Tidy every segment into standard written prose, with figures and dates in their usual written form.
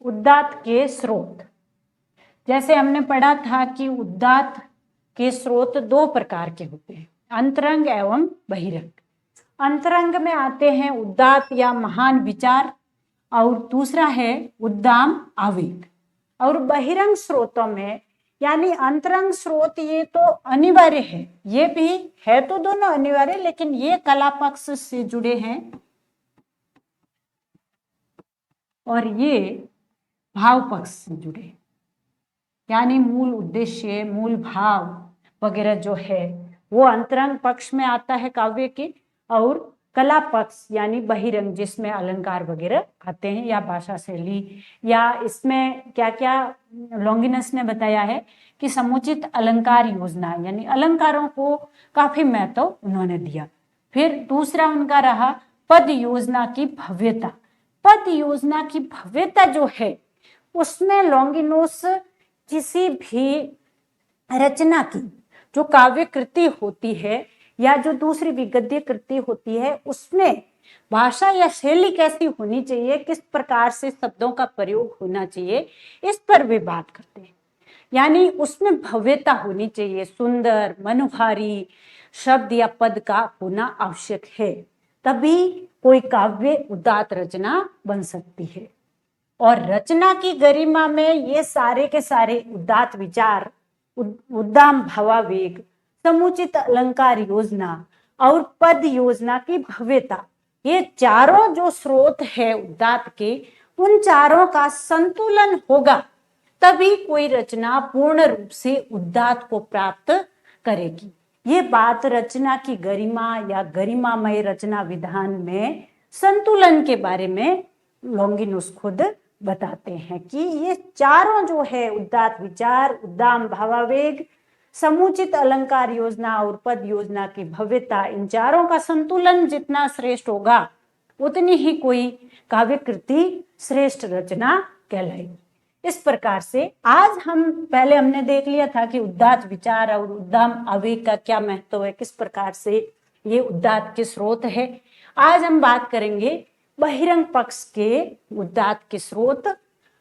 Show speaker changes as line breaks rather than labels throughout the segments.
उदात्त के स्रोत। जैसे हमने पढ़ा था कि उदात्त के स्रोत दो प्रकार के होते हैं, अंतरंग एवं बहिरंग। अंतरंग में आते हैं उदात्त या महान विचार, और दूसरा है उद्दाम आवेग। और बहिरंग स्रोतों में, यानी अंतरंग स्रोत ये तो अनिवार्य है, ये भी है तो दोनों अनिवार्य, लेकिन ये कला पक्ष से जुड़े हैं और ये भाव पक्ष से जुड़े, यानी मूल उद्देश्य, मूल भाव वगैरह जो है वो अंतरंग पक्ष में आता है काव्य के, और कला पक्ष यानी बहिरंग जिसमें अलंकार वगैरह आते हैं या भाषा शैली, या इसमें क्या क्या लॉन्गिनस ने बताया है कि समुचित अलंकार योजना, यानी अलंकारों को काफी महत्व उन्होंने दिया। फिर दूसरा उनका रहा पद योजना की भव्यता। पद योजना की भव्यता जो है उसमें लॉन्गिनोस किसी भी रचना की जो काव्य कृति होती है या जो दूसरी भी गद्य कृति होती है उसमें भाषा या शैली कैसी होनी चाहिए, किस प्रकार से शब्दों का प्रयोग होना चाहिए, इस पर भी बात करते हैं। यानी उसमें भव्यता होनी चाहिए, सुंदर मनोहारी शब्द या पद का होना आवश्यक है, तभी कोई काव्य उदात्त रचना बन सकती है। और रचना की गरिमा में ये सारे के सारे उदात्त विचार, उद्दाम भावावेग, समुचित अलंकार योजना और पद योजना की भव्यता, ये चारों जो स्रोत है उदात्त के, उन चारों का संतुलन होगा तभी कोई रचना पूर्ण रूप से उदात्त को प्राप्त करेगी। ये बात रचना की गरिमा या गरिमामय रचना विधान में संतुलन के बारे में लॉन्गिनस खुद बताते हैं कि ये चारों जो है उदात्त विचार, उद्दाम भावावेग, समुचित अलंकार योजना और पद योजना की भव्यता, इन चारों का संतुलन जितना श्रेष्ठ होगा उतनी ही कोई काव्य कृति श्रेष्ठ रचना कहलाएगी। इस प्रकार से आज पहले हमने देख लिया था कि उदात्त विचार और उद्दाम आवेग का क्या महत्व है, किस प्रकार से ये उदात्त के स्रोत है। आज हम बात करेंगे बहिरंग पक्ष के उदात्त के स्रोत,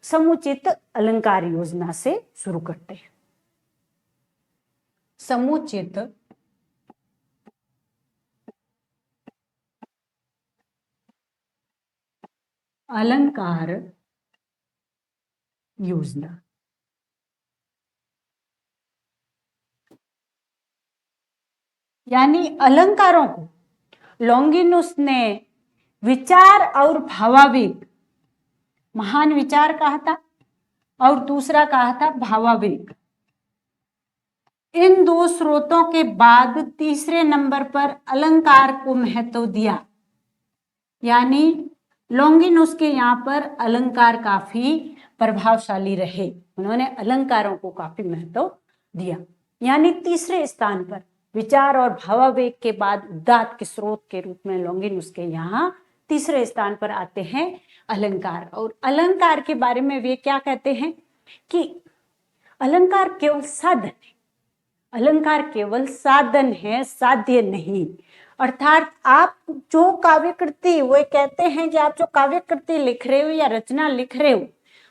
समुचित अलंकार योजना से शुरू करते हैं। समुचित अलंकार योजना। यानी अलंकारों को लॉन्गिनस ने विचार और भावावेग, महान विचार कहा था और दूसरा कहा था भावावेग, इन दो स्रोतों के बाद तीसरे नंबर पर अलंकार को महत्व दिया। यानी लॉन्गिनस के यहाँ पर अलंकार काफी प्रभावशाली रहे, उन्होंने अलंकारों को काफी महत्व दिया। यानी तीसरे स्थान पर विचार और भावावेग के बाद उदात्त के स्रोत के रूप में लॉन्गिनस के यहाँ तीसरे स्थान पर आते हैं अलंकार। और अलंकार के बारे में वे क्या कहते हैं कि अलंकार केवल साधन है, अलंकार केवल साधन है, साध्य नहीं। अर्थात आप जो काव्य कृति, वो कहते हैं कि आप जो काव्य कृति लिख रहे हो या रचना लिख रहे हो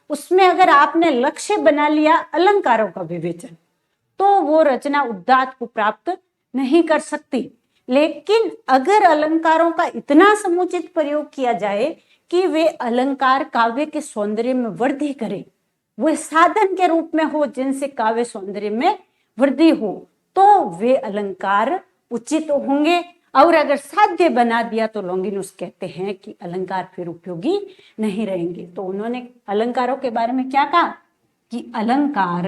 उसमें अगर आपने लक्ष्य बना लिया अलंकारों का विवेचन, तो वो रचना उदात्त को प्राप्त नहीं कर सकती। लेकिन अगर अलंकारों का इतना समुचित प्रयोग किया जाए कि वे अलंकार काव्य के सौंदर्य में वृद्धि करें, वे साधन के रूप में हो जिनसे काव्य सौंदर्य में वृद्धि हो, तो वे अलंकार उचित होंगे। और अगर साध्य बना दिया तो लॉन्गिनस कहते हैं कि अलंकार फिर उपयोगी नहीं रहेंगे। तो उन्होंने अलंकारों के बारे में क्या कहा कि अलंकार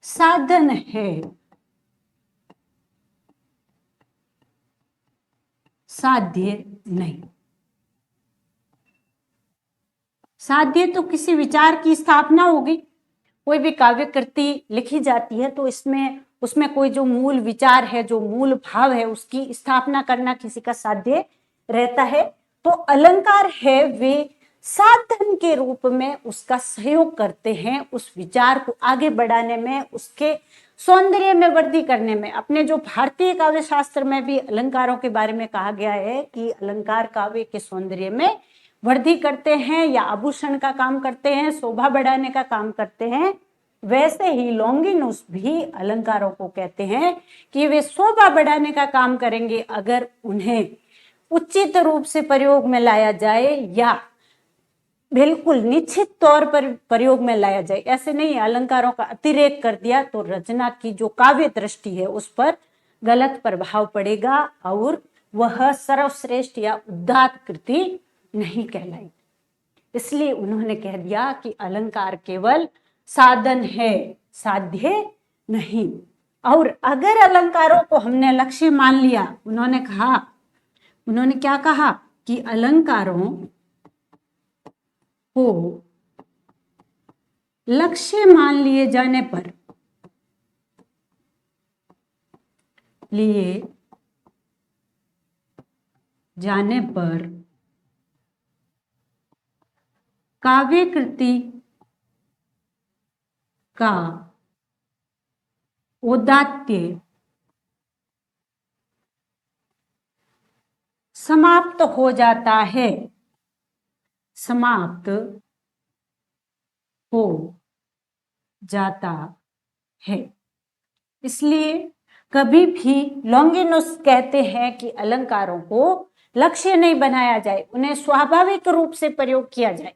साधन है, साध्य नहीं। साध्य तो किसी विचार की स्थापना होगी, कोई भी काव्य कृति लिखी जाती है तो उसमें कोई जो मूल विचार है, जो मूल भाव है, उसकी स्थापना करना किसी का साध्य रहता है। तो अलंकार है वे साधन के रूप में उसका सहयोग करते हैं, उस विचार को आगे बढ़ाने में, उसके सौंदर्य में वृद्धि करने में। अपने जो भारतीय काव्य शास्त्र में भी अलंकारों के बारे में कहा गया है कि अलंकार काव्य के सौंदर्य में वृद्धि करते हैं या आभूषण का काम करते हैं, शोभा बढ़ाने का काम करते हैं, वैसे ही लॉन्गिनुस भी अलंकारों को कहते हैं कि वे शोभा बढ़ाने का काम करेंगे अगर उन्हें उचित रूप से प्रयोग में लाया जाए या बिल्कुल निश्चित तौर पर प्रयोग में लाया जाए। ऐसे नहीं अलंकारों का अतिरेक कर दिया तो रचना की जो काव्य दृष्टि है उस पर गलत प्रभाव पड़ेगा और वह सर्वश्रेष्ठ या उदात्त कृति नहीं कहलाएगी। इसलिए उन्होंने कह दिया कि अलंकार केवल साधन है, साध्य नहीं। और अगर अलंकारों को हमने लक्ष्य मान लिया, उन्होंने क्या कहा कि अलंकारों को लक्ष्य मान लिए जाने पर काव्य कृति का औदात्य समाप्त हो जाता है, समाप्त हो जाता है। इसलिए कभी भी लॉन्गिनुस कहते हैं कि अलंकारों को लक्ष्य नहीं बनाया जाए, उन्हें स्वाभाविक रूप से प्रयोग किया जाए,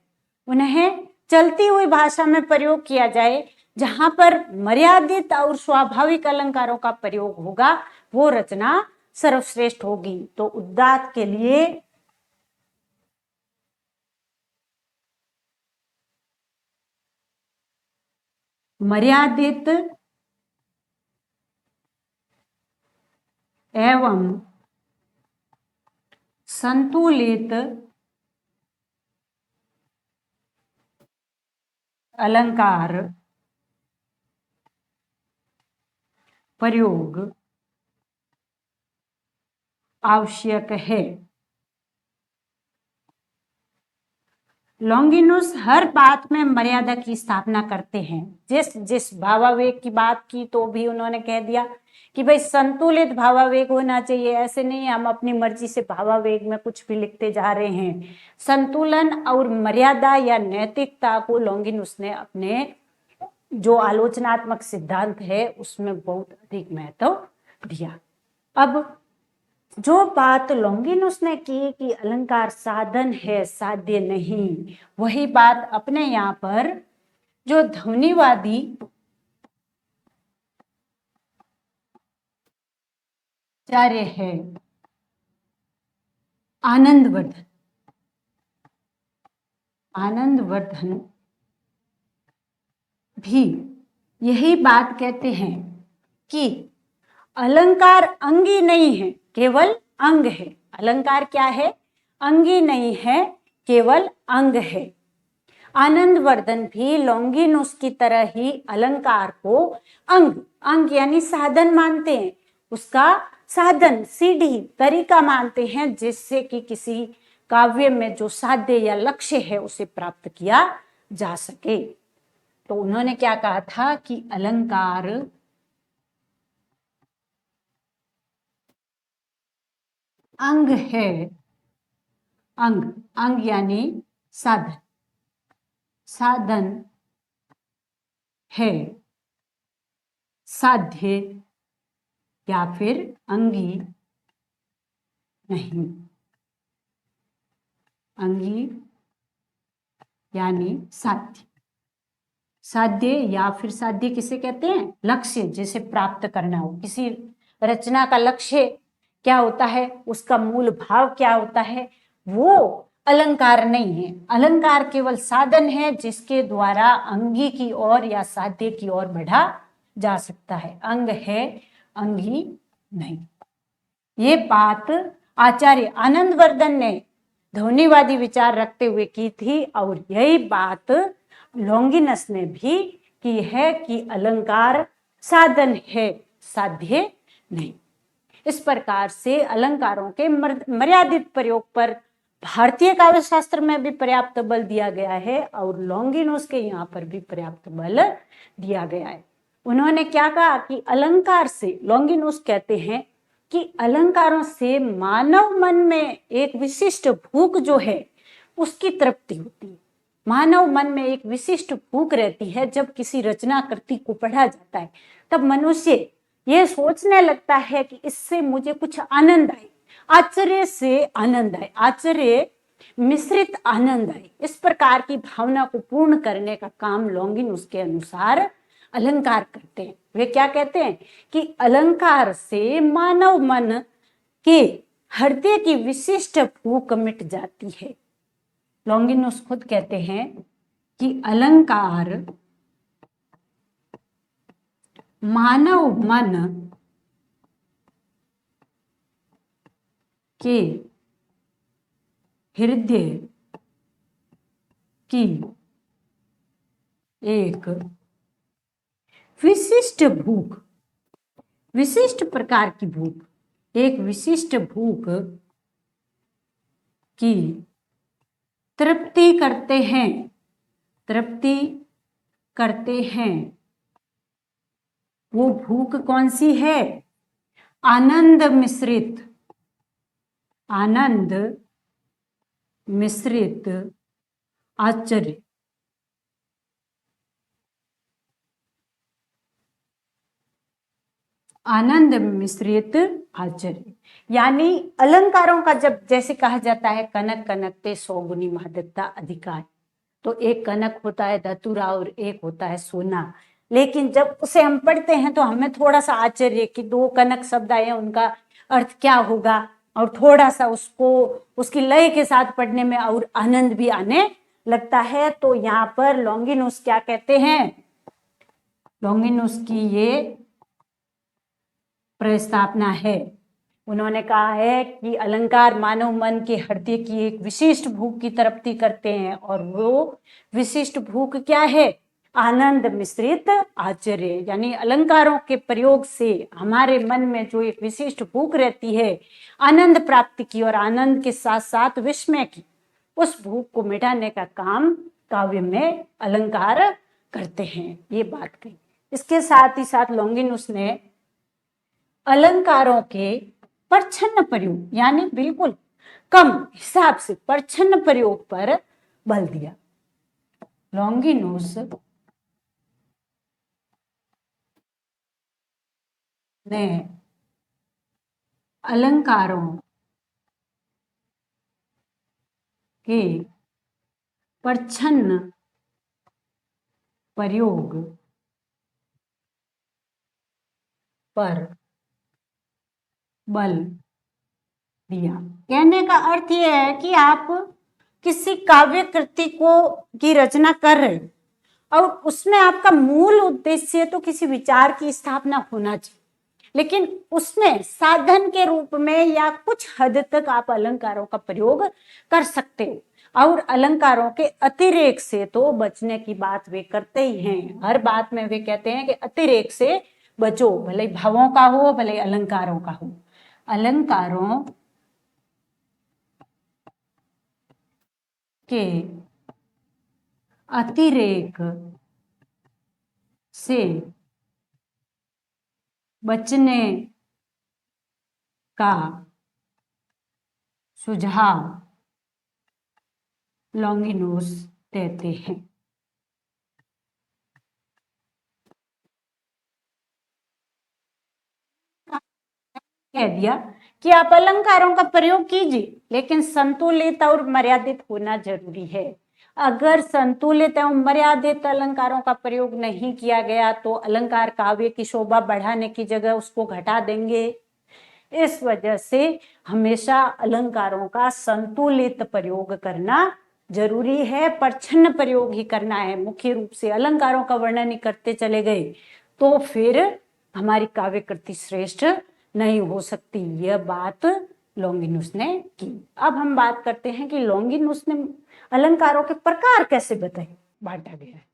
उन्हें चलती हुई भाषा में प्रयोग किया जाए। जहां पर मर्यादित और स्वाभाविक अलंकारों का प्रयोग होगा वो रचना सर्वश्रेष्ठ होगी। तो उदात्त के लिए मर्यादित एवं संतुलित अलंकार प्रयोग आवश्यक है। लॉन्गिनुस हर बात में मर्यादा की स्थापना करते हैं। जिस भावावेग की बात की तो भी उन्होंने कह दिया कि भाई संतुलित भावावेग होना चाहिए, ऐसे नहीं हम अपनी मर्जी से भावावेग में कुछ भी लिखते जा रहे हैं। संतुलन और मर्यादा या नैतिकता को लॉन्गिनुस ने अपने जो आलोचनात्मक सिद्धांत है उसमें बहुत अधिक महत्व दिया। अब जो बात लॉन्गिनुस ने की कि अलंकार साधन है, साध्य नहीं, वही बात अपने यहाँ पर जो ध्वनिवादी आचार्य है आनंदवर्धन भी यही बात कहते हैं कि अलंकार अंगी नहीं है, केवल अंग है। अलंकार क्या है? अंगी नहीं है, केवल अंग है। आनंदवर्धन भी लॉन्गिनुस की तरह ही अलंकार को अंग यानी साधन मानते हैं, उसका साधन सीढ़ी तरीका मानते हैं जिससे कि किसी काव्य में जो साध्य या लक्ष्य है उसे प्राप्त किया जा सके। तो उन्होंने क्या कहा था कि अलंकार अंग है, अंग यानी साधन है, साध्य या फिर अंगी नहीं। अंगी यानी साध्य या फिर साध्य किसे कहते हैं? लक्ष्य जिसे प्राप्त करना हो। किसी रचना का लक्ष्य क्या होता है, उसका मूल भाव क्या होता है, वो अलंकार नहीं है। अलंकार केवल साधन है जिसके द्वारा अंगी की ओर या साध्य की ओर बढ़ा जा सकता है। अंग है, अंगी नहीं। ये बात आचार्य आनंदवर्धन ने ध्वनिवादी विचार रखते हुए की थी और यही बात लॉन्गिनस ने भी की है कि अलंकार साधन है, साध्य नहीं। इस प्रकार से अलंकारों के मर्यादित प्रयोग पर भारतीय काव्य शास्त्र में भी पर्याप्त बल दिया गया है और लॉन्गिनस के यहाँ पर भी पर्याप्त बल दिया गया है। उन्होंने क्या कहा कि अलंकार से, लॉन्गिनस कहते हैं कि अलंकारों से मानव मन में एक विशिष्ट भूख जो है उसकी तृप्ति होती है। मानव मन में एक विशिष्ट भूख रहती है। जब किसी रचना कृति को पढ़ा जाता है तब मनुष्य ये सोचने लगता है कि इससे मुझे कुछ आनंद आए, आश्चर्य से आनंद आए, आश्चर्य मिश्रित आनंद आए। इस प्रकार की भावना को पूर्ण करने का काम लॉन्गिनुस के अनुसार अलंकार करते हैं। वे क्या कहते हैं कि अलंकार से मानव मन के हृदय की विशिष्ट भूख मिट जाती है। लॉन्गिनुस खुद कहते हैं कि अलंकार मानव मन के हृदय की एक विशिष्ट भूख, विशिष्ट प्रकार की भूख, एक विशिष्ट भूख की तृप्ति करते हैं, तृप्ति करते हैं। वो भूख कौन सी है? आनंद मिश्रित, आनंद मिश्रित आश्चर्य। आनंद मिश्रित आश्चर्य, यानी अलंकारों का जब जैसे कहा जाता है कनक कनकते 100 गुनी महत्ता अधिकार, तो एक कनक होता है धतूरा और एक होता है सोना। लेकिन जब उसे हम पढ़ते हैं तो हमें थोड़ा सा आश्चर्य कि 2 कनक शब्द आए, उनका अर्थ क्या होगा, और थोड़ा सा उसको उसकी लय के साथ पढ़ने में और आनंद भी आने लगता है। तो यहाँ पर लॉन्गिनुस क्या कहते हैं? लॉन्गिनुस की ये प्रस्तावना है। उन्होंने कहा है कि अलंकार मानव मन के हृदय की एक विशिष्ट भूख की तृप्ति करते हैं, और वो विशिष्ट भूख क्या है? आनंद मिश्रित आश्चर्य। यानी अलंकारों के प्रयोग से हमारे मन में जो एक विशिष्ट भूख रहती है आनंद प्राप्ति की और आनंद के साथ साथ विस्मय की, उस भूख को मिटाने का काम काव्य में अलंकार करते हैं। ये बात कही। इसके साथ ही साथ लॉन्गिनुस ने अलंकारों के परछन्न प्रयोग, यानी बिल्कुल कम हिसाब से परछन्न प्रयोग पर बल दिया। लॉन्गिनुस ने अलंकारों के परछन्न प्रयोग पर बल दिया। कहने का अर्थ यह है कि आप किसी काव्य कृति को की रचना कर रहे हो और उसमें आपका मूल उद्देश्य तो किसी विचार की स्थापना होना चाहिए, लेकिन उसमें साधन के रूप में या कुछ हद तक आप अलंकारों का प्रयोग कर सकते हो। और अलंकारों के अतिरेक से तो बचने की बात वे करते ही हैं। हर बात में वे कहते हैं कि अतिरेक से बचो, भले भावों का हो भले अलंकारों का हो। अलंकारों के अतिरेक से बचने का सुझाव लॉन्गिनुस देते हैं। कह दिया कि आप अलंकारों का प्रयोग कीजिए, लेकिन संतुलित और मर्यादित होना जरूरी है। अगर संतुलित एवं मर्यादित अलंकारों का प्रयोग नहीं किया गया तो अलंकार काव्य की शोभा बढ़ाने की जगह उसको घटा देंगे। इस वजह से हमेशा अलंकारों का संतुलित प्रयोग करना जरूरी है, परछन्न प्रयोग ही करना है। मुख्य रूप से अलंकारों का वर्णन ही करते चले गए तो फिर हमारी काव्य कृति श्रेष्ठ नहीं हो सकती। यह बात लॉन्गिनुस ने की। अब हम बात करते हैं कि लॉन्गिनुस ने अलंकारों के प्रकार कैसे बताए, बांटा गया है।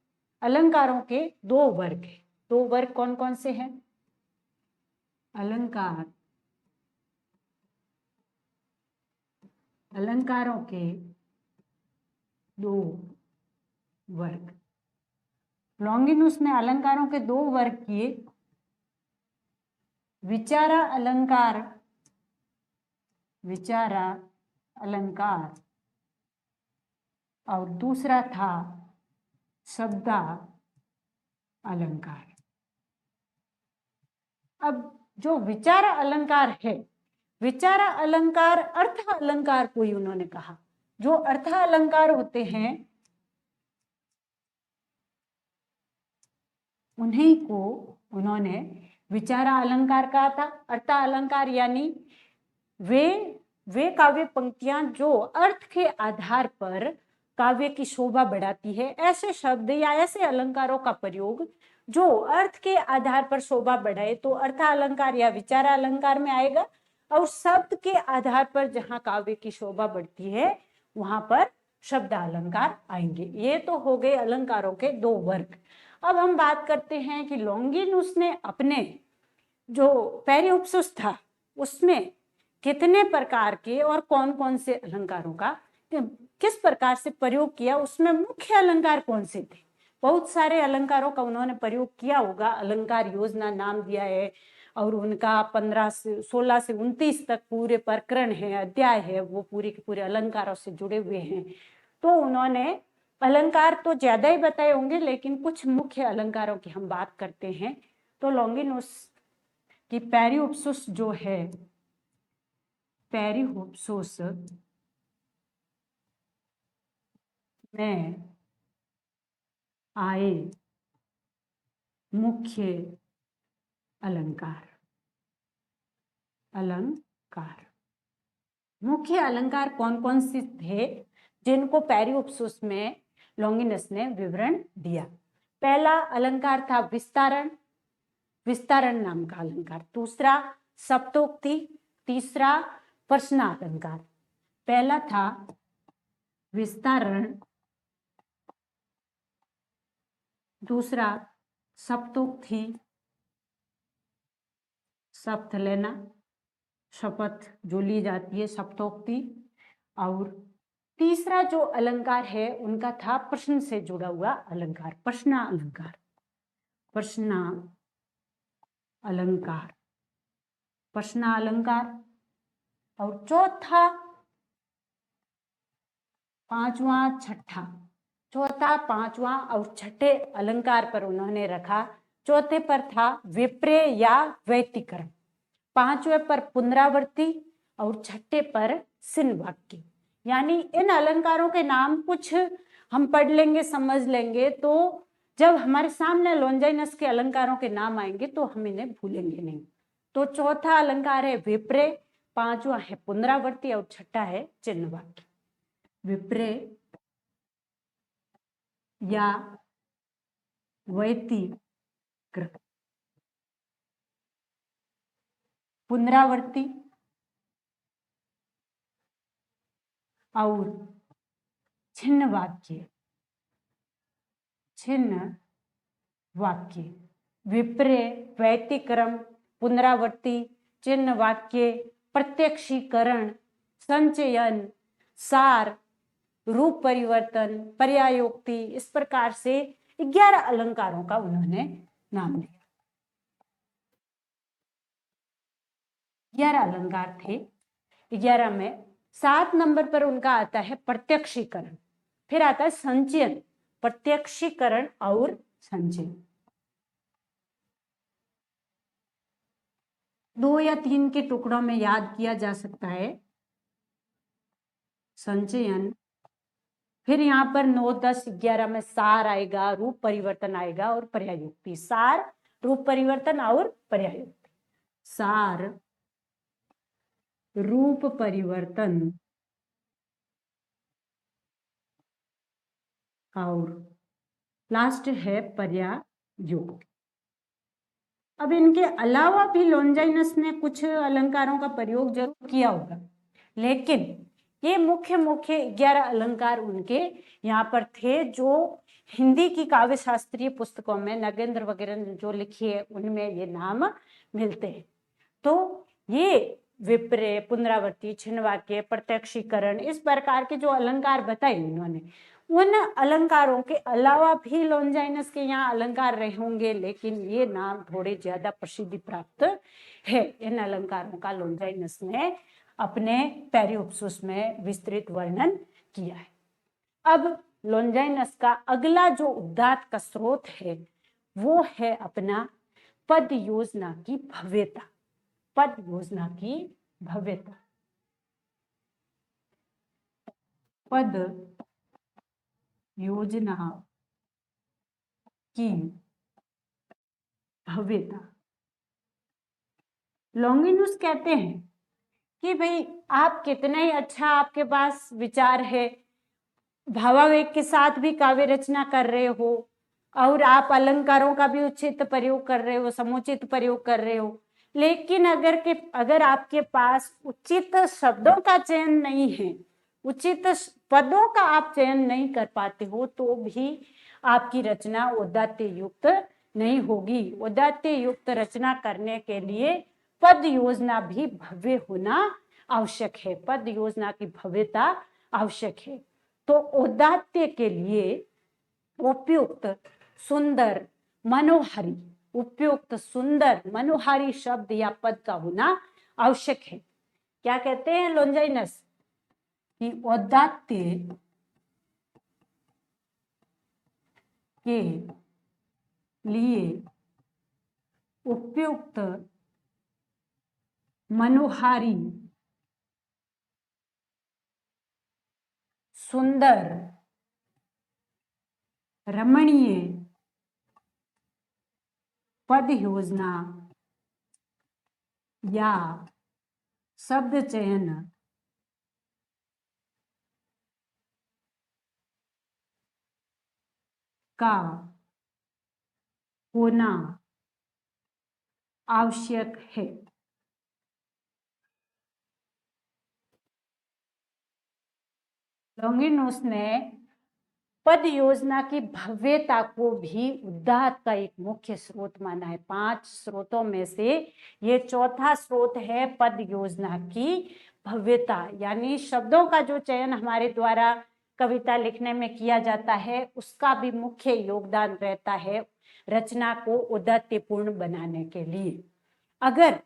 अलंकारों के 2 वर्ग है। 2 वर्ग कौन कौन से हैं? अलंकार, अलंकारों के 2 वर्ग। लॉन्गिनुस ने अलंकारों के 2 वर्ग किए। विचारा अलंकार, विचारा अलंकार और दूसरा था शब्दा अलंकार। अब जो विचार अलंकार है, विचार अलंकार अर्थ अलंकार को ही उन्होंने कहा। जो अर्थ अलंकार होते हैं उन्हीं को उन्होंने विचार अलंकार कहा था। अर्थ अलंकार यानी वे काव्य पंक्तियां जो अर्थ के आधार पर काव्य की शोभा बढ़ाती है, ऐसे शब्द या ऐसे अलंकारों का प्रयोग जो अर्थ के आधार पर शोभा बढ़ाए तो अर्थ अलंकार या विचार अलंकार में आएगा, और शब्द के आधार पर जहां काव्य की शोभा बढ़ती है वहां पर शब्द अलंकार आएंगे। ये तो हो गए अलंकारों के दो वर्ग। अब हम बात करते हैं कि लॉन्गिनुस ने अपने जो पेरियोप्सिस था उसमें कितने प्रकार के और कौन कौन से अलंकारों का किस प्रकार से प्रयोग किया, उसमें मुख्य अलंकार कौन से थे। बहुत सारे अलंकारों का उन्होंने प्रयोग किया होगा, अलंकार योजना नाम दिया है, और उनका 16 से 29 तक पूरे प्रकरण है, अध्याय है, वो पूरे के पूरे अलंकारों से जुड़े हुए हैं। तो उन्होंने अलंकार तो ज्यादा ही बताए होंगे, लेकिन कुछ मुख्य अलंकारों की हम बात करते हैं। तो लॉन्गिनुस की पेरियोप्सिस जो है, पेरियोप्सिस में आए मुख्य अलंकार। मुख्य अलंकार कौन कौन से थे जिनको पेरियोप्सिस में लॉन्गिनस ने विवरण दिया। पहला अलंकार था विस्तारण, विस्तारण नाम का अलंकार। दूसरा सप्तोक्ति, तीसरा प्रश्नालंकार। पहला था विस्तारण, दूसरा सप्तोक्ति, शपथ लेना, शपथ जो ली जाती है सप्तोक्ति, और तीसरा जो अलंकार है उनका था प्रश्न से जुड़ा हुआ अलंकार, प्रश्न अलंकार। प्रश्न अलंकार, प्रश्न अलंकार। और चौथा, पांचवा, छठा, चौथा, पांचवा और छठे अलंकार पर उन्होंने रखा। चौथे पर था विप्रेय या व्यतिकरण, पांचवें पर पुनरावृत्ति और छठे पर सिन वाक्य। यानी इन अलंकारों के नाम कुछ हम पढ़ लेंगे, समझ लेंगे, तो जब हमारे सामने लॉन्जाइनस के अलंकारों के नाम आएंगे तो हम इन्हें भूलेंगे नहीं। तो चौथा अलंकार है विप्रेय, पांचवा है पुनरावृत्ति और छठा है चिन्ह वाक्य। विप्रेय या व्यतिकरण, पुनरावृत्ति और छिन्न वाक्य। छिन्न वाक्य, विप्रेय, व्यतिक्रम, पुनरावृत्ति, चिन्ह वाक्य, प्रत्यक्षीकरण, संचयन, सार, रूप परिवर्तन, पर्यायोक्ति, इस प्रकार से 11 अलंकारों का उन्होंने नाम दिया। 11 अलंकार थे। 11 में 7 नंबर पर उनका आता है प्रत्यक्षीकरण, फिर आता है संचयन, प्रत्यक्षीकरण और संचयन। 2 या 3 के टुकड़ों में याद किया जा सकता है। संचयन, फिर यहाँ पर 9, 10, 11 में सार आएगा, रूप परिवर्तन आएगा और पर्यायोक्ति। सार, रूप परिवर्तन और पर्यायोक्ति। सार, रूप परिवर्तन और लास्ट है पर्यायोक्ति। अब इनके अलावा भी लॉन्जाइनस ने कुछ अलंकारों का प्रयोग जरूर किया होगा, लेकिन ये मुख्य 11 अलंकार उनके यहाँ पर थे जो हिंदी की काव्य शास्त्रीय पुस्तकों में नगेंद्र वगैरह ने जो लिखी है उनमें ये नाम मिलते हैं। तो ये विप्रेय, पुनरावृत्ति, छिन्न वाक्य, प्रत्यक्षीकरण, इस प्रकार के जो अलंकार बताए उन्होंने, उन अलंकारों के अलावा भी लॉन्जाइनस के यहाँ अलंकार रहे होंगे, लेकिन ये नाम थोड़े ज्यादा प्रसिद्धि प्राप्त है। इन अलंकारों का लॉन्जाइनस ने अपने पेरियोप्सिस में विस्तृत वर्णन किया है। अब लॉन्जाइनस का अगला जो उद्गात का स्रोत है वो है अपना पद योजना की भव्यता। पद योजना की भव्यता, पद योजना की भव्यता। लॉन्गिनुस कहते हैं कि भाई आप कितना ही अच्छा आपके पास विचार है, भावावेग के साथ भी काव्य रचना कर रहे हो और आप अलंकारों का भी उचित प्रयोग कर रहे हो, समुचित प्रयोग कर रहे हो, लेकिन अगर आपके पास उचित शब्दों का चयन नहीं है, उचित पदों का आप चयन नहीं कर पाते हो, तो भी आपकी रचना औदात्य युक्त नहीं होगी। औदात्य युक्त रचना करने के लिए पद योजना भी भव्य होना आवश्यक है, पद योजना की भव्यता आवश्यक है। तो औदात्य के लिए उपयुक्त सुंदर मनोहारी, उपयुक्त सुंदर मनोहारी शब्द या पद का होना आवश्यक है। क्या कहते हैं लॉन्जाइनस कि औदात्य के लिए उपयुक्त मनोहारी सुंदर रमणीय पद योजना या शब्द चयन का होना आवश्यक है। लॉन्गिनुस ने पद योजना की भव्यता को भी उद्गात का एक मुख्य स्रोत माना है। 5 स्रोतों में से ये चौथा स्रोत है पद योजना की भव्यता, यानी शब्दों का जो चयन हमारे द्वारा कविता लिखने में किया जाता है उसका भी मुख्य योगदान रहता है रचना को औदात्यपूर्ण बनाने के लिए। अगर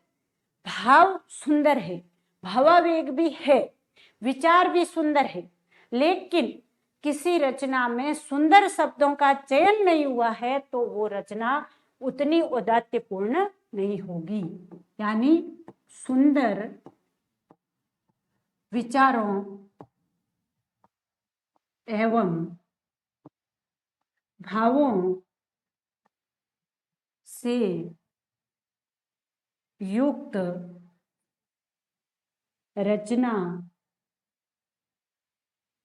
भाव सुंदर है, भावावेग भी है, विचार भी सुंदर है, लेकिन किसी रचना में सुंदर शब्दों का चयन नहीं हुआ है तो वो रचना उतनी औदात्यपूर्ण नहीं होगी। यानी सुंदर विचारों एवं भावों से युक्त रचना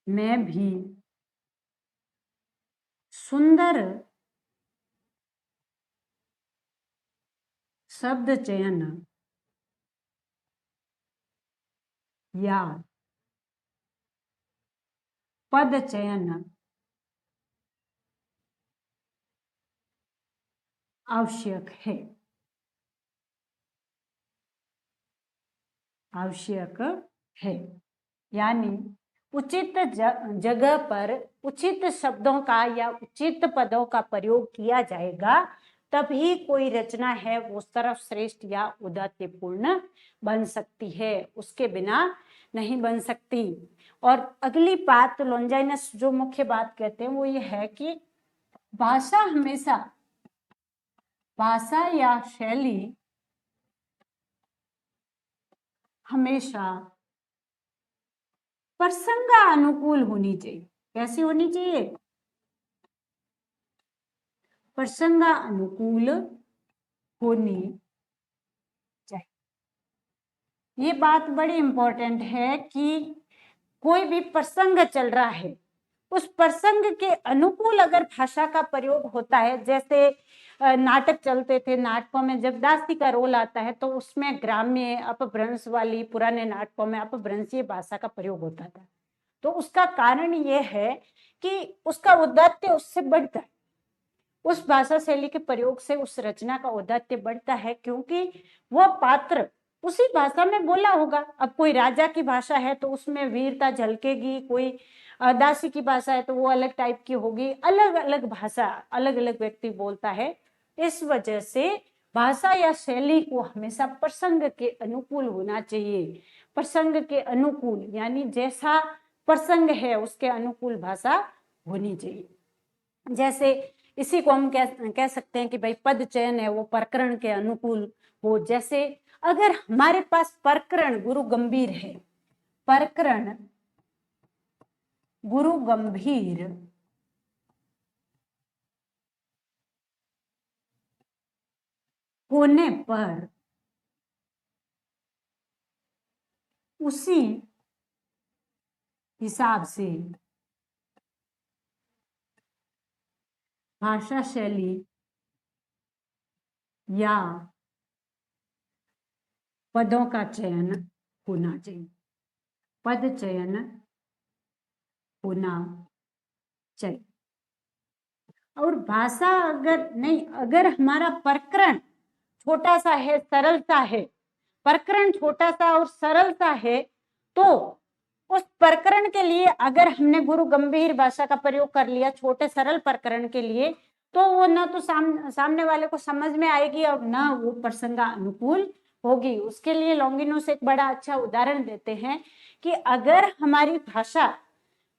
में भी सुंदर शब्द चयन या पद चयन आवश्यक है, आवश्यक है। यानी उचित जगह पर उचित शब्दों का या उचित पदों का प्रयोग किया जाएगा तभी कोई रचना है वो सर्वश्रेष्ठ या औदात्यपूर्ण बन सकती है, उसके बिना नहीं बन सकती। और अगली बात लॉन्जाइनस जो मुख्य बात कहते हैं वो ये है कि भाषा हमेशा, भाषा या शैली हमेशा प्रसंगानुकूल होनी चाहिए। कैसी होनी चाहिए? प्रसंगानुकूल होनी चाहिए। ये बात बड़ी इंपॉर्टेंट है कि कोई भी प्रसंग चल रहा है उस प्रसंग के अनुकूल अगर भाषा का प्रयोग होता है, जैसे नाटक चलते थे, नाटकों में जब दासी का रोल आता है तो उसमें ग्राम्य अपभ्रंश वाली, पुराने नाटकों में अपभ्रंशीय भाषा का प्रयोग होता था, तो उसका कारण ये है कि उसका औदात्य उससे बढ़ता है, उस भाषा शैली के प्रयोग से उस रचना का औदात्य बढ़ता है, क्योंकि वह पात्र उसी भाषा में बोला होगा। अब कोई राजा की भाषा है तो उसमें वीरता झलकेगी, कोई दासी की भाषा है तो वो अलग टाइप की होगी, अलग अलग भाषा अलग अलग व्यक्ति बोलता है। इस वजह से भाषा या शैली को हमेशा प्रसंग के अनुकूल होना चाहिए। प्रसंग के अनुकूल यानी जैसा प्रसंग है उसके अनुकूल भाषा होनी चाहिए। जैसे इसी को हम कह सकते हैं कि भाई पद चयन है वो प्रकरण के अनुकूल हो। जैसे अगर हमारे पास प्रकरण गुरु गंभीर है, प्रकरण गुरु गंभीर होने पर उसी हिसाब से भाषा शैली या पदों का चयन होना चाहिए, पद चयन होना चाहिए। और भाषा अगर नहीं, अगर हमारा प्रकरण छोटा सा है, सरल सा है, प्रकरण छोटा सा और सरल सा है, तो उस प्रकरण के लिए अगर हमने गुरु गंभीर भाषा का प्रयोग कर लिया छोटे सरल प्रकरण के लिए, तो वो ना तो सामने वाले को समझ में आएगी और ना वो प्रसंगा अनुकूल होगी। उसके लिए लॉन्गिनोस एक बड़ा अच्छा उदाहरण देते हैं कि अगर हमारी भाषा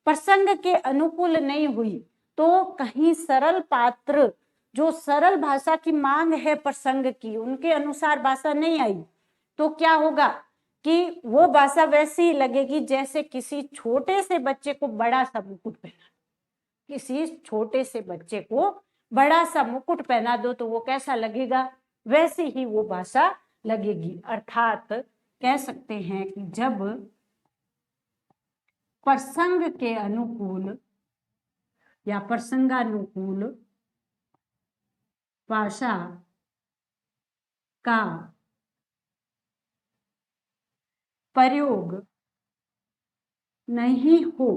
प्रसंग के अनुकूल नहीं हुई तो कहीं सरल पात्र जो सरल भाषा की मांग है प्रसंग की उनके अनुसार भाषा नहीं आई तो क्या होगा कि वो भाषा वैसी ही लगेगी जैसे किसी छोटे से बच्चे को बड़ा सा मुकुट पहना, किसी छोटे से बच्चे को बड़ा सा मुकुट पहना दो तो वो कैसा लगेगा, वैसे ही वो भाषा लगेगी। अर्थात कह सकते हैं कि जब प्रसंग के अनुकूल या प्रसंगानुकूल भाषा का प्रयोग नहीं हो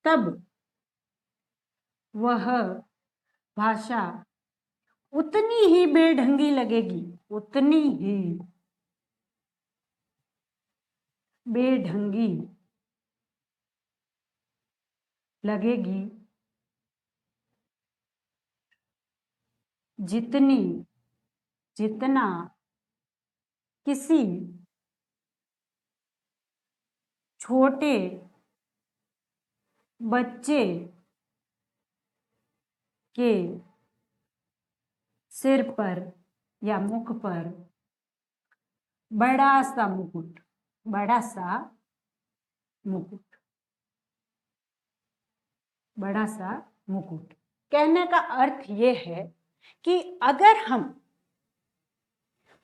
तब वह भाषा उतनी ही बेढंगी लगेगी, उतनी ही बेढंगी लगेगी जितना किसी छोटे बच्चे के सिर पर या मुख पर बड़ा सा मुकुट, बड़ा सा मुकुट, बड़ा सा मुकुट। कहने का अर्थ ये है कि अगर हम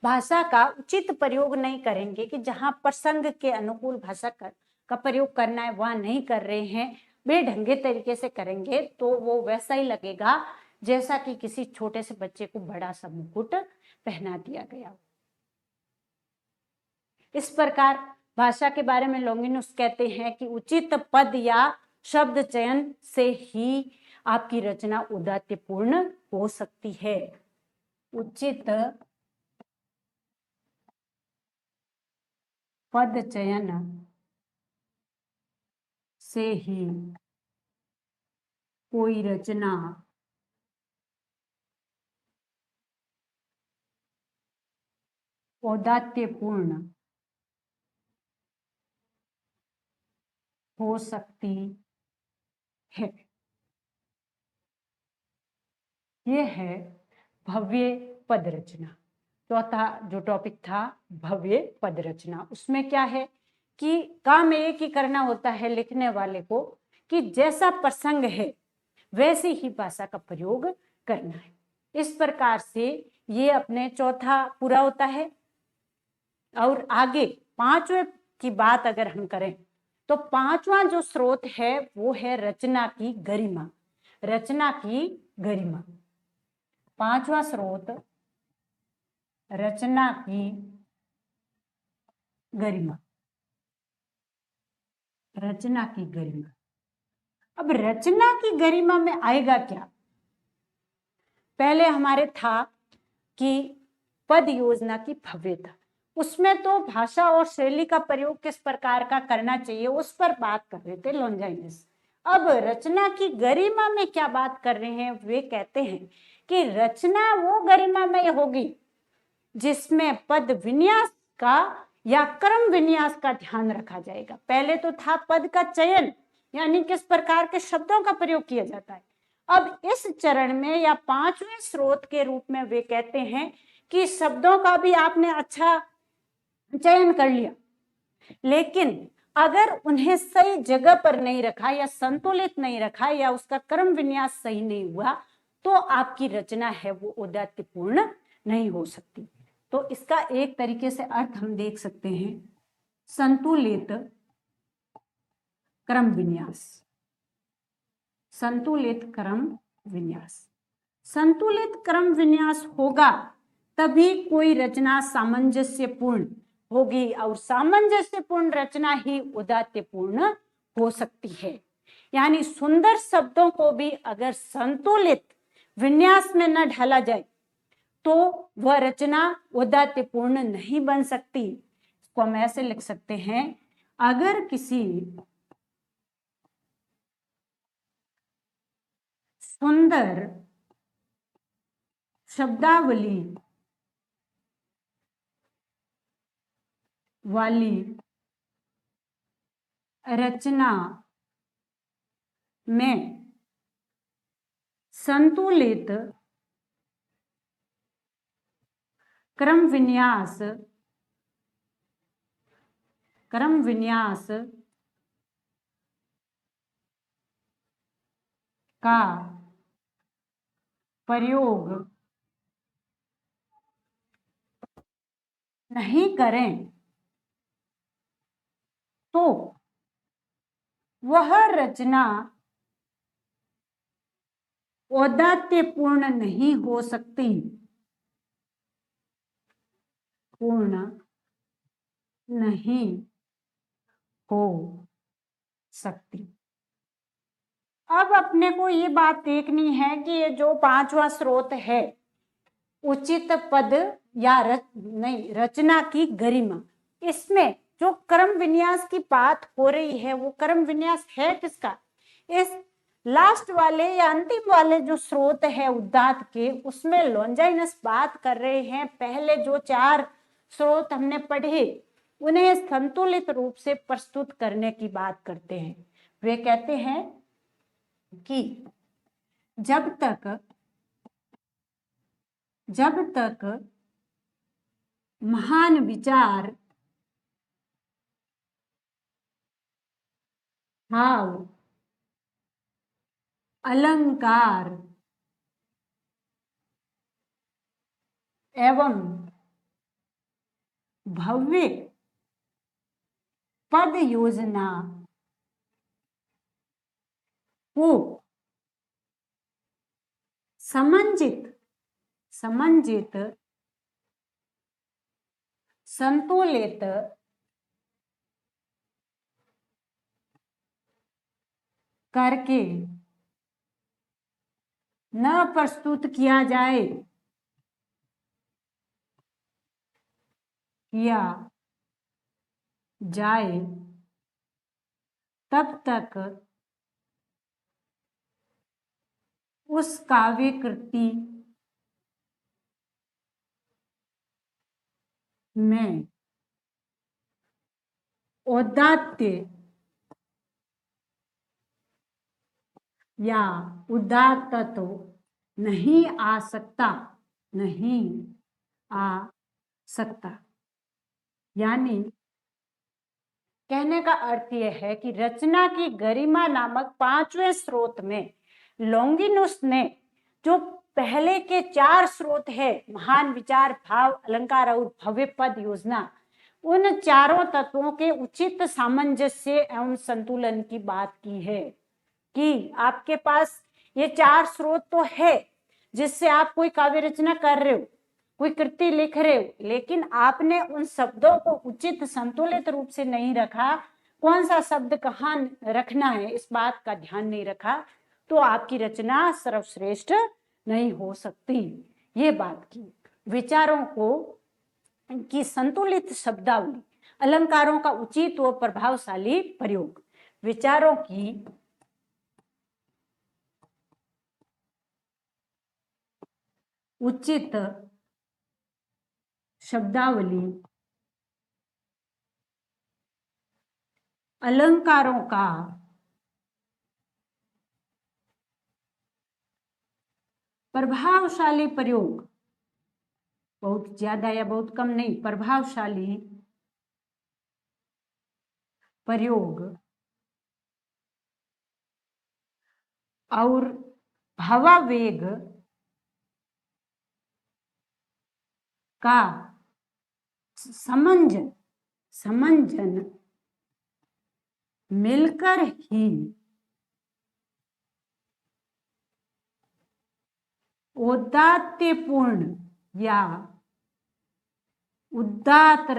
भाषा का उचित प्रयोग नहीं करेंगे कि जहां प्रसंग के अनुकूल भाषा का प्रयोग करना है वहां नहीं कर रहे हैं, बेढंगे तरीके से करेंगे तो वो वैसा ही लगेगा जैसा कि किसी छोटे से बच्चे को बड़ा सा मुकुट पहना दिया गया। इस प्रकार भाषा के बारे में लॉन्गिनस कहते हैं कि उचित पद या शब्द चयन से ही आपकी रचना औदात्यपूर्ण हो सकती है। उचित पद चयन से ही कोई रचना औदात्यपूर्ण हो सकती है। ये है भव्य पद रचना। चौथा जो टॉपिक था भव्य पद रचना, उसमें क्या है कि काम एक ही करना होता है लिखने वाले को कि जैसा प्रसंग है वैसे ही भाषा का प्रयोग करना है। इस प्रकार से ये अपने चौथा पूरा होता है। और आगे पांचवें की बात अगर हम करें तो पांचवा जो स्रोत है वो है रचना की गरिमा, रचना की गरिमा। पांचवा स्रोत रचना की गरिमा, रचना की गरिमा। अब रचना की गरिमा में आएगा क्या, पहले हमारे था कि पद योजना की भव्यता, उसमें तो भाषा और शैली का प्रयोग किस प्रकार का करना चाहिए उस पर बात कर रहे थे लॉन्जाइनस। अब रचना की गरिमा में क्या बात कर रहे हैं, वे कहते हैं कि रचना वो गरिमामय होगी जिसमें पद विन्यास का या क्रम विन्यास का ध्यान रखा जाएगा। पहले तो था पद का चयन, यानी किस प्रकार के शब्दों का प्रयोग किया जाता है। अब इस चरण में या पांचवें स्रोत के रूप में वे कहते हैं कि शब्दों का भी आपने अच्छा चयन कर लिया, लेकिन अगर उन्हें सही जगह पर नहीं रखा या संतुलित नहीं रखा या उसका क्रम विन्यास सही नहीं हुआ तो आपकी रचना है वो औदात्यपूर्ण नहीं हो सकती। तो इसका एक तरीके से अर्थ हम देख सकते हैं, संतुलित क्रम विन्यास। संतुलित क्रम विन्यास, संतुलित क्रम विन्यास होगा तभी कोई रचना सामंजस्यपूर्ण होगी, और सामंजस्यपूर्ण रचना ही उदात्यपूर्ण हो सकती है। यानी सुंदर शब्दों को भी अगर संतुलित विन्यास में न ढाला जाए तो वह रचना उदात्यपूर्ण नहीं बन सकती। इसको हम ऐसे लिख सकते हैं, अगर किसी सुंदर शब्दावली वाली रचना में संतुलित क्रम विन्यास का प्रयोग नहीं करें तो वह रचना औदात्यपूर्ण नहीं हो सकती, पूर्ण नहीं हो सकती। अब अपने को ये बात देखनी है कि ये जो पांचवा स्रोत है, उचित पद या नहीं रचना की गरिमा, इसमें जो क्रम विन्यास की बात हो रही है वो क्रम विन्यास है किसका? इस लास्ट वाले या अंतिम वाले जो स्रोत है उदात्त के, उसमें लॉन्जाइनस बात कर रहे हैं। पहले जो चार स्रोत हमने पढ़े उन्हें संतुलित रूप से प्रस्तुत करने की बात करते हैं। वे कहते हैं कि जब तक महान विचार, भाव, अलंकार एवं भव्य पद योजना को समंजित, संतुलित करके न प्रस्तुत किया जाए तब तक उस काव्य कृति में औदात्य या उदात्तत्व नहीं आ सकता। यानी कहने का अर्थ यह है कि रचना की गरिमा नामक पांचवें स्रोत में लॉन्गिनुस ने जो पहले के चार स्रोत है, महान विचार, भाव, अलंकार और भव्य पद योजना, उन चारों तत्वों के उचित सामंजस्य एवं संतुलन की बात की है कि आपके पास ये चार स्रोत तो है जिससे आप कोई काव्य रचना कर रहे हो, कोई कृति लिख रहे हो, लेकिन आपने उन शब्दों को उचित संतुलित रूप से नहीं रखा, कौन सा शब्द कहाँ रखना है इस बात का ध्यान नहीं रखा, तो आपकी रचना सर्वश्रेष्ठ नहीं हो सकती। ये बात की विचारों को की संतुलित शब्दावली, अलंकारों का उचित व प्रभावशाली प्रयोग, विचारों की उचित शब्दावली अलंकारों का प्रभावशाली प्रयोग, बहुत ज्यादा या बहुत कम नहीं, प्रभावशाली प्रयोग और भावावेग का समंजन मिलकर ही औदात्यपूर्ण या उदात्त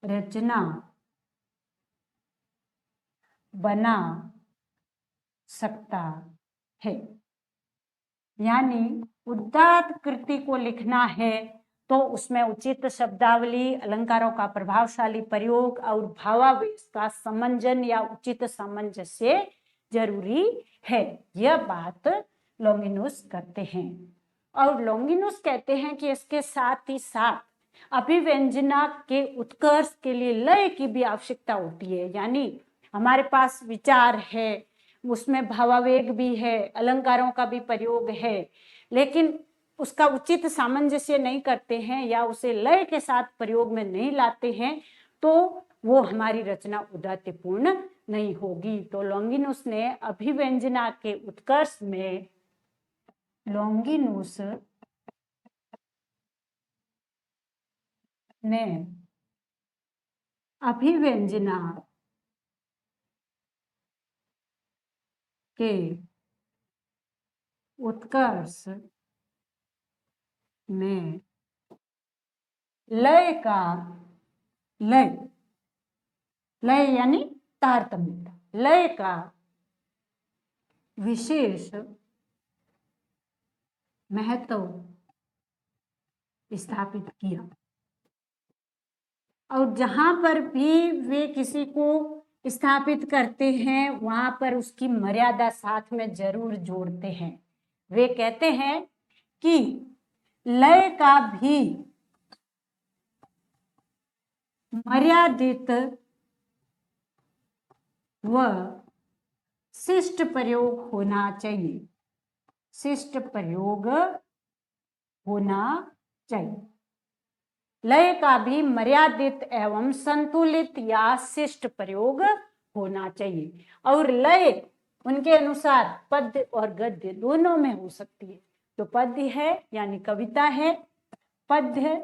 रचना बना सकता है। यानी उदात्त कृति को लिखना है तो उसमें उचित शब्दावली, अलंकारों का प्रभावशाली प्रयोग और भावावेश का समंजन या उचित सामंजस्य जरूरी है। यह बात लॉन्गिनस करते हैं। और लॉन्गिनस कहते हैं कि इसके साथ ही साथ अभिव्यंजना के उत्कर्ष के लिए लय की भी आवश्यकता होती है। यानी हमारे पास विचार है, उसमें भावावेग भी है, अलंकारों का भी प्रयोग है, लेकिन उसका उचित सामंजस्य नहीं करते हैं या उसे लय के साथ प्रयोग में नहीं लाते हैं तो वो हमारी रचना उदात्यपूर्ण नहीं होगी। तो लॉन्गिनस ने अभिव्यंजना के उत्कर्ष में लॉन्गिनस ने अभिव्यंजना के उत्कर्ष में लय यानी तारतम्यता, लय का विशेष महत्व स्थापित किया। और जहां पर भी वे किसी को स्थापित करते हैं वहां पर उसकी मर्यादा साथ में जरूर जोड़ते हैं। वे कहते हैं कि लय का भी मर्यादित व शिष्ट प्रयोग होना चाहिए, शिष्ट प्रयोग होना चाहिए। लय का भी मर्यादित एवं संतुलित या शिष्ट प्रयोग होना चाहिए। और लय उनके अनुसार पद्य और गद्य दोनों में हो सकती है। तो पद्य है यानी कविता है, पद्य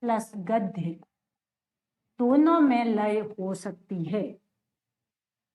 प्लस गद्य दोनों में लय हो सकती है,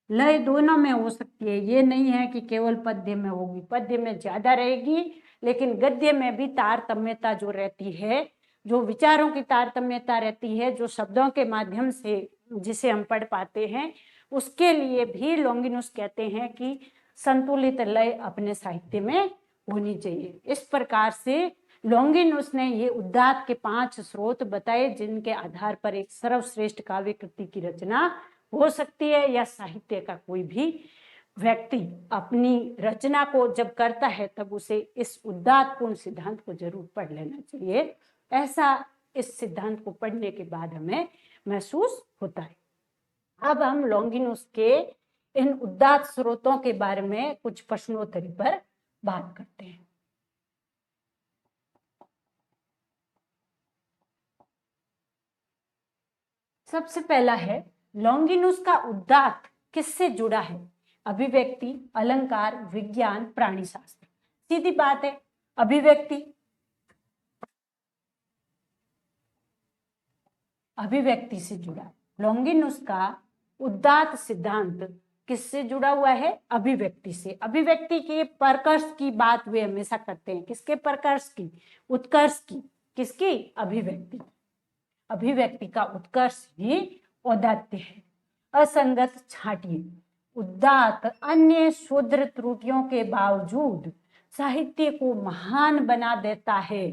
लय दोनों में हो सकती है। ये नहीं है कि केवल पद्य में होगी, पद्य में ज्यादा रहेगी, लेकिन गद्य में भी तारतम्यता जो रहती है, जो विचारों की तारतम्यता रहती है, जो शब्दों के माध्यम से जिसे हम पढ़ पाते हैं, उसके लिए भी लॉन्गिनस कहते हैं कि संतुलित लय अपने साहित्य में होनी चाहिए। इस प्रकार से लॉन्गिनस ने ये उदात्त के 5 स्रोत बताए जिनके आधार पर एक सर्वश्रेष्ठ काव्य कृति की रचना हो सकती है, या साहित्य का कोई भी व्यक्ति अपनी रचना को जब करता है तब उसे इस उदात्तपूर्ण सिद्धांत को जरूर पढ़ लेना चाहिए। ऐसा इस सिद्धांत को पढ़ने के बाद हमें महसूस होता है। अब हम लॉन्गिनस के इन उदात्त स्रोतों के बारे में कुछ प्रश्नोत्तरी पर बात करते हैं। सबसे पहला है, लॉन्गिनस का उदात्त किससे जुड़ा है? अभिव्यक्ति, अलंकार, विज्ञान, प्राणी शास्त्र। सीधी बात है, अभिव्यक्ति से जुड़ा है। लॉन्गिनस का उदात्त सिद्धांत किससे जुड़ा हुआ है? अभिव्यक्ति से। अभिव्यक्ति के प्रकर्ष की बात वे हमेशा करते हैं। किसके प्रकर्ष की? उत्कर्ष की। किसकी? अभिव्यक्ति। अभिव्यक्ति का उत्कर्ष ही औदात्य है। असंगत छांटिए, उदात्त अन्य शूद्र त्रुटियों के बावजूद साहित्य को महान बना देता है।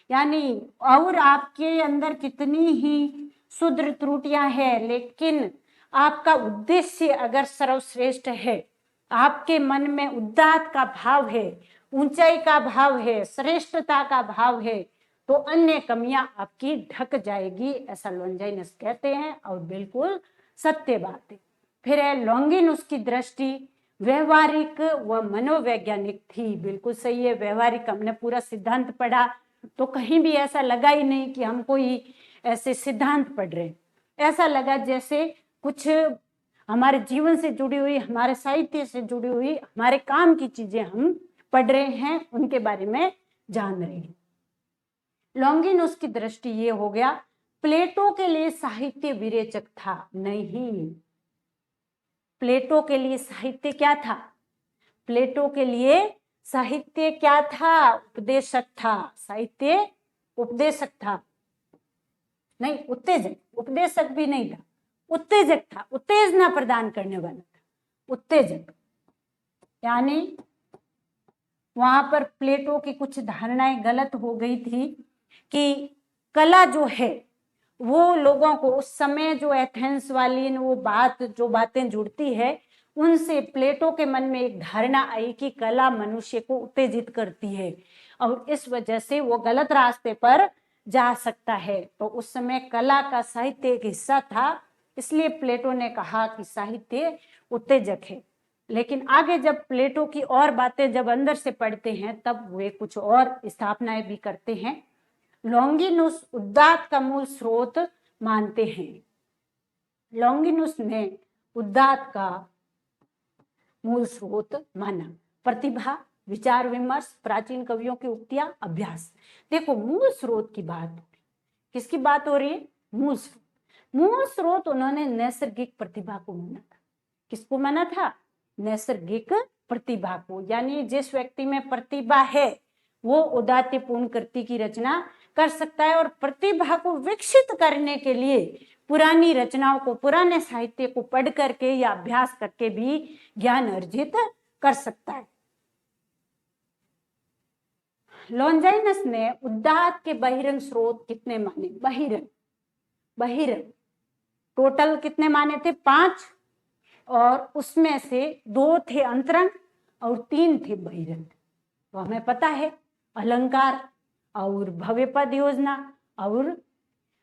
यानी और आपके अंदर कितनी ही शूद्र त्रुटियां हैं, लेकिन आपका उद्देश्य अगर सर्वश्रेष्ठ है, आपके मन में उदात्त का भाव है, ऊंचाई का भाव है, श्रेष्ठता का भाव है, तो अन्य कमियां आपकी ढक जाएगी, ऐसा लॉन्जाइनस कहते हैं और बिल्कुल सत्य बात है। फिर है लॉन्गिनुस की दृष्टि व्यवहारिक व मनोवैज्ञानिक थी, बिल्कुल सही है। व्यवहारिक, हमने पूरा सिद्धांत पढ़ा तो कहीं भी ऐसा लगा ही नहीं कि हम कोई ऐसे सिद्धांत पढ़ रहे हैं, ऐसा लगा जैसे कुछ हमारे जीवन से जुड़ी हुई, हमारे साहित्य से जुड़ी हुई, हमारे काम की चीजें हम पढ़ रहे हैं, उनके बारे में जान रहे हैं। लॉन्गिनुस की दृष्टि ये हो गया, प्लेटो के लिए साहित्य विरेचक था, नहीं। प्लेटो के लिए साहित्य क्या था? प्लेटो के लिए साहित्य क्या था? उपदेशक था। साहित्य उपदेशक था, नहीं उत्तेजक। उपदेशक भी नहीं था, उत्तेजक था, उत्तेजना प्रदान करने वाला था, उत्तेजक। यानी वहां पर प्लेटो की कुछ धारणाएं गलत हो गई थी कि कला जो है वो लोगों को उस समय जो एथेंस वाली वो बातें जुड़ती है, उनसे प्लेटो के मन में एक धारणा आई कि कला मनुष्य को उत्तेजित करती है और इस वजह से वो गलत रास्ते पर जा सकता है। तो उस समय कला का साहित्य एक हिस्सा था, इसलिए प्लेटो ने कहा कि साहित्य उत्तेजक है। लेकिन आगे जब प्लेटो की और बातें जब अंदर से पढ़ते हैं तब वे कुछ और स्थापनाएं भी करते हैं। लॉन्गिनुस उद्दात का मूल स्रोत मानते हैं। लॉन्गिनुस ने उद्दात का मूल स्रोत माना। प्रतिभा, विचार विमर्श, प्राचीन कवियों की उक्तियां, अभ्यास। देखो मूल स्रोत की बात हो रही, किसकी बात हो रही है? मूल स्रोत। मूल स्रोत उन्होंने नैसर्गिक प्रतिभा को माना था। किसको माना था? नैसर्गिक प्रतिभा को। यानी जिस व्यक्ति में प्रतिभा है वो उदात्तपूर्ण कृति की रचना कर सकता है और प्रतिभा को विकसित करने के लिए पुरानी रचनाओं को, पुराने साहित्य को पढ़ करके या अभ्यास करके भी ज्ञान अर्जित कर सकता है। लॉन्जाइनस ने उद्दात के बहिरंग स्रोत कितने माने? बहिरंग टोटल कितने माने थे? 5, और उसमें से 2 थे अंतरंग और 3 थे बहिरंग। तो हमें पता है अलंकार और भव्य पद योजना और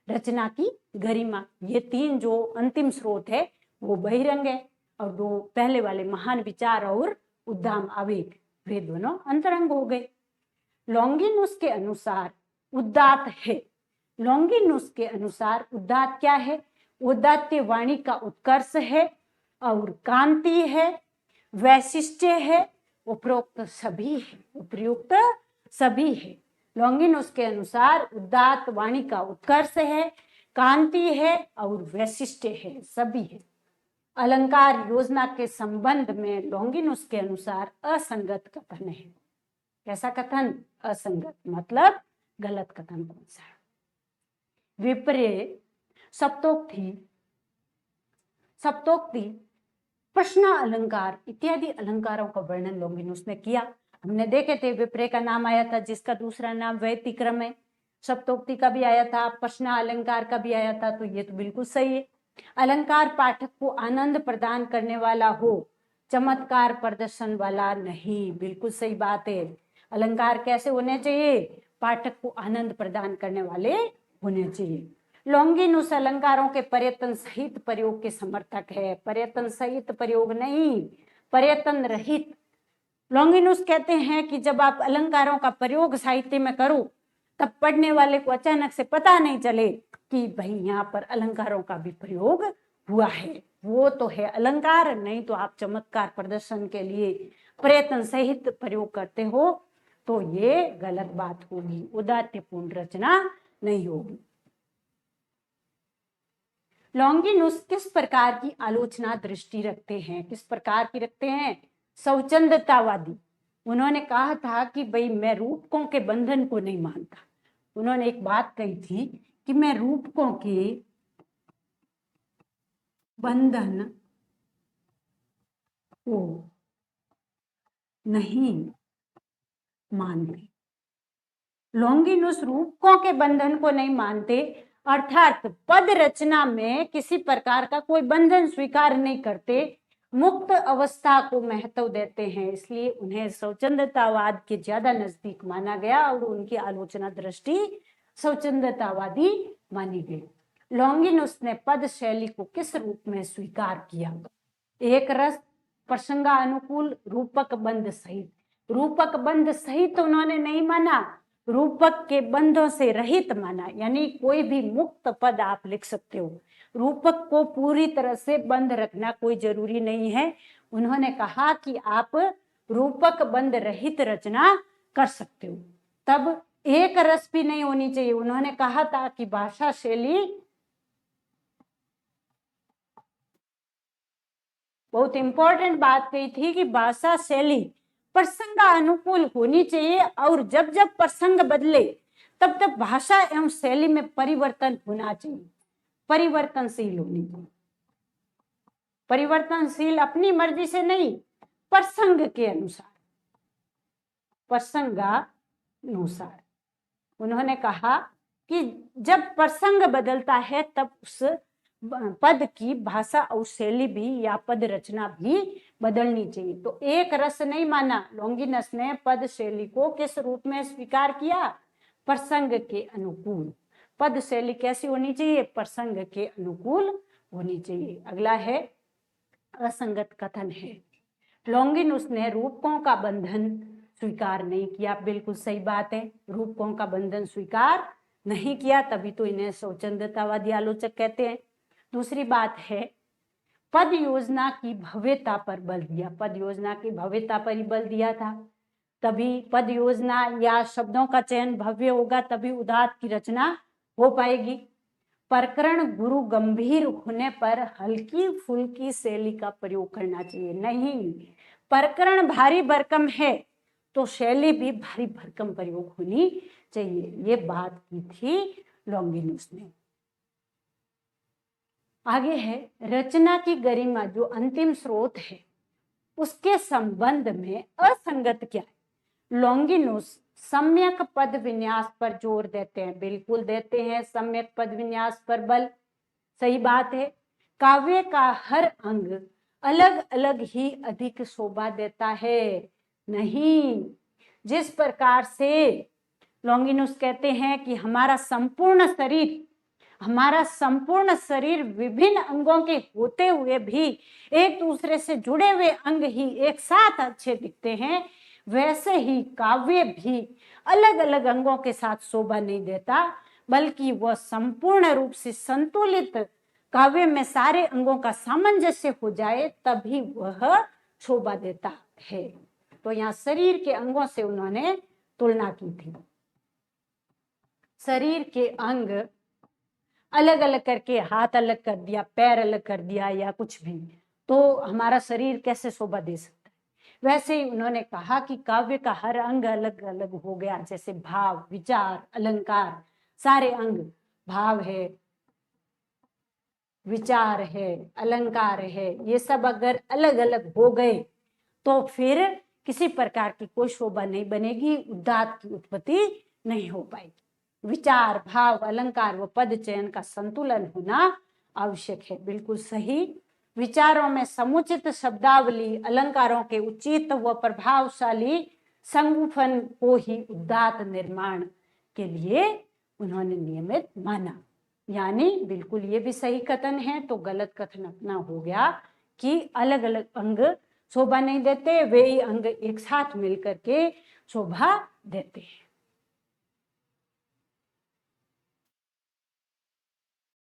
रचना की गरिमा, ये 3 जो अंतिम स्रोत है वो बहिरंग है, और 2 पहले वाले महान विचार और उद्दाम आवेग वे दोनों अंतरंग हो गए। लॉन्गिनुस के अनुसार उद्दात है। लॉन्गिनुस के अनुसार उद्दात क्या है? उदात्त वाणी का उत्कर्ष है और कांति है, वैशिष्ट्य है, उपरोक्त सभी है। लॉन्गिनुस के अनुसार उदात्त वाणी का उत्कर्ष है, कांति है और वैशिष्ट्य है, सभी है। अलंकार योजना के संबंध में लॉन्गिनुस के अनुसार असंगत कथन है। कैसा कथन? असंगत, मतलब गलत कथन। कौन सा? विपर्य, सप्तोक्ति, प्रश्न अलंकार इत्यादि अलंकारों का वर्णन लॉन्गिनुस ने किया। हमने देखे थे विपर्य का नाम आया था जिसका दूसरा नाम व्यतिक्रम है, सप्तोक्ति का भी आया था, प्रश्न अलंकार का भी आया था, तो ये तो बिल्कुल सही है। अलंकार पाठक को आनंद प्रदान करने वाला हो, चमत्कार प्रदर्शन वाला नहीं, बिल्कुल सही बात है। अलंकार कैसे होने चाहिए? पाठक को आनंद प्रदान करने वाले होने चाहिए। लॉन्गिनुस अलंकारों के पर्यटन सहित प्रयोग के समर्थक है। पर्यटन सहित प्रयोग नहीं, पर्यटन रहित। लॉन्गिनुस कहते हैं कि जब आप अलंकारों का प्रयोग साहित्य में करो तब पढ़ने वाले को अचानक से पता नहीं चले कि भाई यहाँ पर अलंकारों का भी प्रयोग हुआ है। वो तो है अलंकार, नहीं तो आप चमत्कार प्रदर्शन के लिए प्रयत्न सहित प्रयोग करते हो तो ये गलत बात होगी, उदात्तपूर्ण रचना नहीं होगी। लॉन्गिनुस किस प्रकार की आलोचना दृष्टि रखते हैं? किस प्रकार की रखते हैं? स्वच्छंदतावादी। उन्होंने कहा था कि भाई मैं रूपकों के बंधन को नहीं मानता। उन्होंने एक बात कही थी कि मैं रूपकों के बंधन को नहीं मानते। लॉन्गिनुस रूपकों के बंधन को नहीं मानते, अर्थात पद रचना में किसी प्रकार का कोई बंधन स्वीकार नहीं करते, मुक्त अवस्था को महत्व देते हैं, इसलिए उन्हें स्वच्छंदतावाद के ज्यादा नजदीक माना गया और उनकी आलोचना दृष्टि स्वच्छंदतावादी मानी गई। लॉन्गिनुस ने पद शैली को किस रूप में स्वीकार किया? एक रस, प्रसंगानुकूल, रूपक बंध सहित। रूपक बंध सहित उन्होंने नहीं माना, रूपक के बंधों से रहित माना, यानी कोई भी मुक्त पद आप लिख सकते हो, रूपक को पूरी तरह से बंद रखना कोई जरूरी नहीं है। उन्होंने कहा कि आप रूपक बंध रहित रचना कर सकते हो। तब एक रस भी नहीं होनी चाहिए। उन्होंने कहा था कि भाषा शैली, बहुत इंपॉर्टेंट बात कही थी कि भाषा शैली प्रसंगानुकूल होनी चाहिए, और जब जब प्रसंग बदले तब तब भाषा एवं शैली में परिवर्तन होना चाहिए, परिवर्तनशील होनी चाहिए। परिवर्तनशील अपनी मर्जी से नहीं, प्रसंग के अनुसार, प्रसंगानुसार। उन्होंने कहा कि जब प्रसंग बदलता है तब उस पद की भाषा और शैली भी या पद रचना भी बदलनी चाहिए। तो एक रस नहीं माना। लॉन्गिनस ने पद शैली को किस रूप में स्वीकार किया? प्रसंग के अनुकूल। पद शैली कैसी होनी चाहिए? प्रसंग के अनुकूल होनी चाहिए। अगला है असंगत कथन है। लॉन्गिनुस ने रूपकों का बंधन स्वीकार नहीं किया। बिल्कुल सही बात है, रूपकों का बंधन स्वीकार नहीं किया, तभी तो इन्हें स्वच्छंदतावादी आलोचक कहते हैं। दूसरी बात है, पद योजना की भव्यता पर बल दिया। पद योजना की भव्यता पर ही बल दिया था, तभी पद योजना या शब्दों का चयन भव्य होगा, तभी उदात्त की रचना हो पाएगी। प्रकरण गुरु गंभीर होने पर हल्की फुल्की शैली का प्रयोग करना चाहिए। नहीं, प्रकरण भारी भरकम है तो शैली भी भारी भरकम प्रयोग होनी चाहिए। ये बात की थी लॉन्गिनुस ने। आगे है रचना की गरिमा, जो अंतिम स्रोत है उसके संबंध में असंगत क्या है? लॉन्गिनुस सम्यक पद विन्यास पर जोर देते हैं। बिल्कुल देते हैं, सम्यक पद विन्यास पर बल, सही बात है। काव्य का हर अंग अलग अलग ही अधिक शोभा देता है। नहीं, जिस प्रकार से लॉन्गिनुस कहते हैं कि हमारा संपूर्ण शरीर विभिन्न अंगों के होते हुए भी एक दूसरे से जुड़े हुए अंग ही एक साथ अच्छे दिखते हैं, वैसे ही काव्य भी अलग अलग अंगों के साथ शोभा नहीं देता, बल्कि वह संपूर्ण रूप से संतुलित काव्य में सारे अंगों का सामंजस्य हो जाए तभी वह शोभा देता है। तो यहाँ शरीर के अंगों से उन्होंने तुलना की थी। शरीर के अंग अलग अलग करके, हाथ अलग कर दिया, पैर अलग कर दिया या कुछ भी, तो हमारा शरीर कैसे शोभा दे सकता है? वैसे ही उन्होंने कहा कि काव्य का हर अंग अलग अलग हो गया, जैसे भाव, विचार, अलंकार, सारे अंग, भाव है, विचार है, अलंकार है, ये सब अगर अलग अलग हो गए तो फिर किसी प्रकार की कोई शोभा नहीं बनेगी, उदात्त की उत्पत्ति नहीं हो पाएगी। विचार, भाव, अलंकार व पद चयन का संतुलन होना आवश्यक है। बिल्कुल सही। विचारों में समुचित शब्दावली, अलंकारों के उचित व प्रभावशाली संगुफन को ही उदात्त निर्माण के लिए उन्होंने नियमित माना। यानी बिल्कुल ये भी सही कथन है, तो गलत कथन अपना हो गया कि अलग अलग अंग शोभा नहीं देते, वे ही अंग एक साथ मिलकर के शोभा देते हैं।